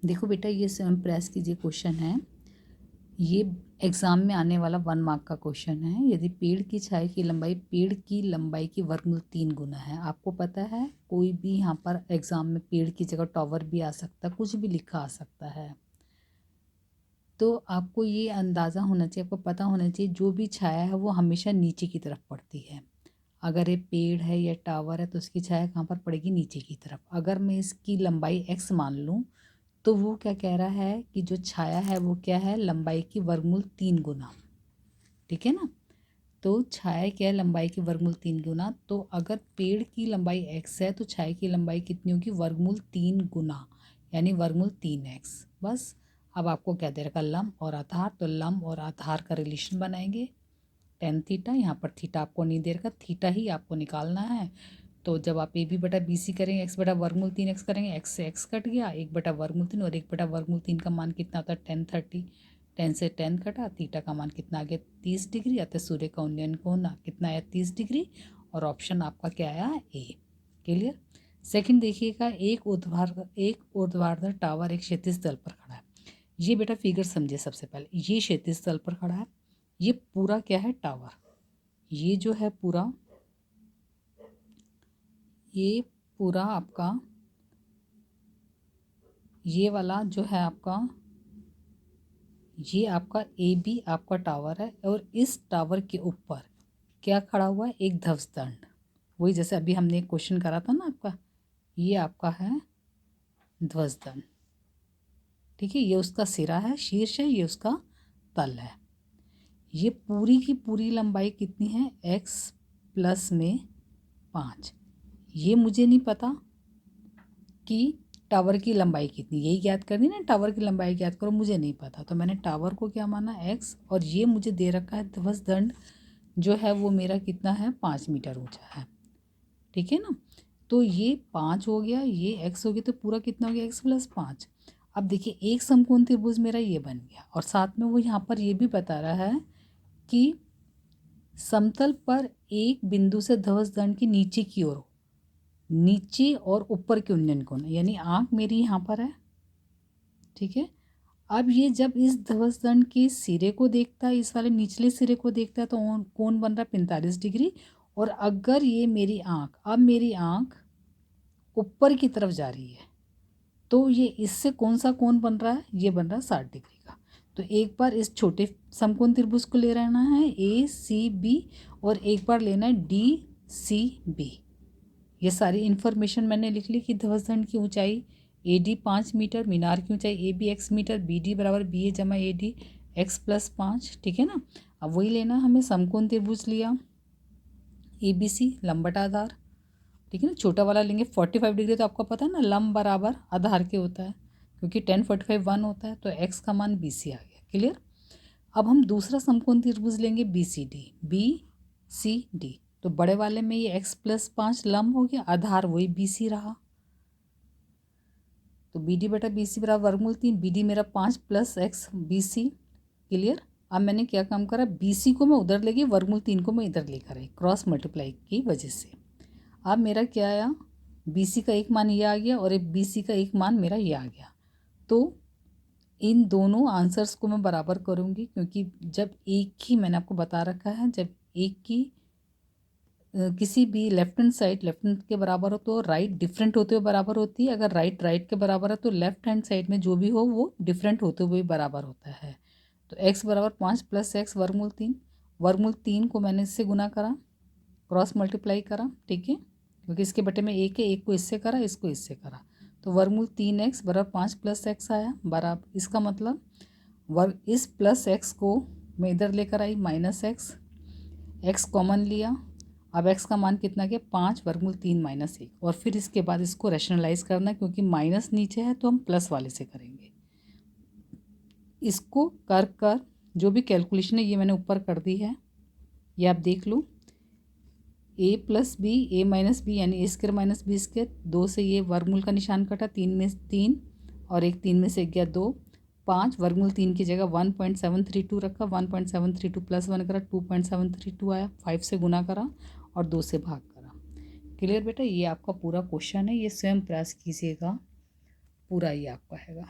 देखो बेटा, ये स्वयं प्रयास कीजिए क्वेश्चन है। ये एग्जाम में आने वाला 1 मार्क का क्वेश्चन है। यदि पेड़ की छाया की लंबाई पेड़ की लंबाई की वर्गमूल 3 गुना है। आपको पता है कोई भी यहाँ पर एग्जाम में पेड़ की जगह टावर भी आ सकता है, कुछ भी लिखा आ सकता है। तो आपको ये अंदाज़ा होना चाहिए, आपको पता होना चाहिए जो भी छाया है वो हमेशा नीचे की तरफ पड़ती है। अगर ये पेड़ है या टावर है तो उसकी छाया कहाँ पर पड़ेगी? नीचे की तरफ। अगर मैं इसकी लंबाई x मान लूँ तो वो क्या कह रहा है कि जो छाया है वो क्या है? लंबाई की वर्गमूल 3 गुना। ठीक है ना? तो छाया क्या है? लंबाई की वर्गमूल 3 गुना। तो अगर पेड़ की लंबाई x है तो छाया की लंबाई कितनी होगी? वर्गमूल 3 गुना, यानी वर्गमूल 3x। बस। अब आपको क्या दे रखा? लंब और आधार। तो लंब और आधार का रिलेशन बनाएंगे। टेन थीटा, यहाँ पर थीटा आपको नहीं दे रखा, थीटा ही आपको निकालना है। तो जब आप ए बी बटा बी सी करेंगे, एक्स बटा वर्गमूल 3x करेंगे, एक्स से एक्स कट गया, 1/वर्गमूल 3 और 1/वर्गमूल 3 का मान कितना होता है? 10/30। 10 से 10 कटा, थीटा का मान कितना आ गया? 30 डिग्री। अतः सूर्य का उन्नयन कोण कितना आया? 30 डिग्री। और ऑप्शन आपका क्या आया? ए। क्लियर? सेकंड देखिएगा, एक ऊर्ध्वाधर टावर एक क्षैतिज तल पर खड़ा है। ये बेटा फिगर समझिए। सबसे पहले ये क्षैतिज तल पर खड़ा है। ये पूरा क्या है? टावर। ये जो है पूरा, ये पूरा आपका, ये वाला जो है आपका, ये आपका ए बी आपका टावर है। और इस टावर के ऊपर क्या खड़ा हुआ है? एक ध्वज दंड। वही जैसे अभी हमने एक क्वेश्चन करा था ना आपका, ये आपका है ध्वज दंड। ठीक है, ये उसका सिरा है, शीर्ष है, ये उसका तल है। ये पूरी की पूरी लंबाई कितनी है? x प्लस में 5। ये मुझे नहीं पता कि टावर की लंबाई कितनी, यही ज्ञात करनी ना, टावर की लंबाई ज्ञात करो, मुझे नहीं पता। तो मैंने टावर को क्या माना? x। और ये मुझे दे रखा है ध्वज दंड जो है वो मेरा कितना है? 5 मीटर ऊंचा है। ठीक है ना? तो ये 5 हो गया, ये x हो गया, तो पूरा कितना हो गया? x plus 5। अब देखिए एक समकोण त्रिभुज मेरा ये बन गया, और साथ में वो यहाँ पर ये भी बता रहा है कि समतल पर एक बिंदु से ध्वज दंड की नीचे की ओर, नीचे और ऊपर के उन्नयन कोण, यानी आंख मेरी यहाँ पर है। ठीक है, अब ये जब इस ध्वज दंड के सिरे को देखता है, इस वाले निचले सिरे को देखता है, तो कोण बन रहा है 45 डिग्री। और अगर ये मेरी आंख, अब मेरी आंख ऊपर की तरफ जा रही है, तो ये इससे कौन सा कोण बन रहा है? ये बन रहा है 60 डिग्री का। तो एक बार इस छोटे समकोण त्रिभुज को ले रहना है ए सी बी, और एक बार लेना है डी सी बी। ये सारी इन्फॉर्मेशन मैंने लिख ली कि ध्वज दंड की ऊंचाई ए डी 5 मीटर, मीनार की ऊंचाई A B X metre, B D बराबर बी ए जमा ए डी एक्स प्लस 5। ठीक है ना? अब वही लेना, हमें समकोण त्रिभुज लिया ए बी सी, लंब बटा आधार। ठीक है ना? छोटा वाला लेंगे 45 डिग्री, तो आपको पता है ना लंब बराबर आधार के होता है, क्योंकि 10 45 1 होता है। तो एक्स का मान बी सी आ गया। क्लियर? अब हम दूसरा समकोण त्रिभुज लेंगे B C D, B C D. तो बड़े वाले में ये x प्लस 5 लंब हो गया, आधार वही बी सी रहा। तो बी डी बटा बी सी बराबर वर्गमूल 3, बी डी मेरा 5 plus X B C. Clear? अब मैंने क्या काम करा? बी सी को मैं उधर ले गई, वर्गमूल 3 को मैं इधर लेकर आई, क्रॉस मल्टीप्लाई की वजह से। अब मेरा क्या आया? बी सी का एक मान ये आ गया, और एक बी सी का एक मान मेरा ये आ गया। तो इन दोनों आंसर्स को मैं बराबर करूँगी, क्योंकि जब एक ही, मैंने आपको बता रखा है, जब एक की किसी भी left hand side left hand के बराबर हो तो राइट डिफरेंट होते हुए बराबर होती है। अगर राइट राइट के बराबर है तो लेफ्ट हैंड साइड में जो भी हो वो डिफरेंट होते हुए बराबर होता है। तो x बराबर 5 प्लस एक्स वर्गमूल 3। वर्गमूल 3 को मैंने इससे गुना करा, क्रॉस मल्टीप्लाई करा। ठीक है, क्योंकि इसके बटे में एक है, एक को इससे करा, इसको इससे करा। तो वर्गमूल 3x बराबर 5 प्लस एक्स आया बराबर। इसका मतलब वर्ग इस प्लस एक्स को मैं इधर लेकर आई, माइनस एक्स, एक्स कॉमन लिया। अब x का मान कितना गया? 5 वर्गमूल 3 माइनस 1। और फिर इसके बाद इसको रैशनलाइज करना, क्योंकि माइनस नीचे है तो हम प्लस वाले से करेंगे। इसको कर कर जो भी कैलकुलेशन है ये मैंने ऊपर कर दी है, ये आप देख लो। a plus B, A minus B, यानी A square minus B square. 2 से ये वर्गमूल का निशान कटा, 3 में 3 और एक 3 में से गया 2। 5 वर्गमूल 3 की जगह 1.732 रखा, 1.732 प्लस 1 करा, 2.732 आया। 5 से गुना करा और 2 से भाग करा। क्लियर बेटा? ये आपका पूरा क्वेश्चन है, ये स्वयं प्रयास कीजिएगा। पूरा ये आपका हैगा।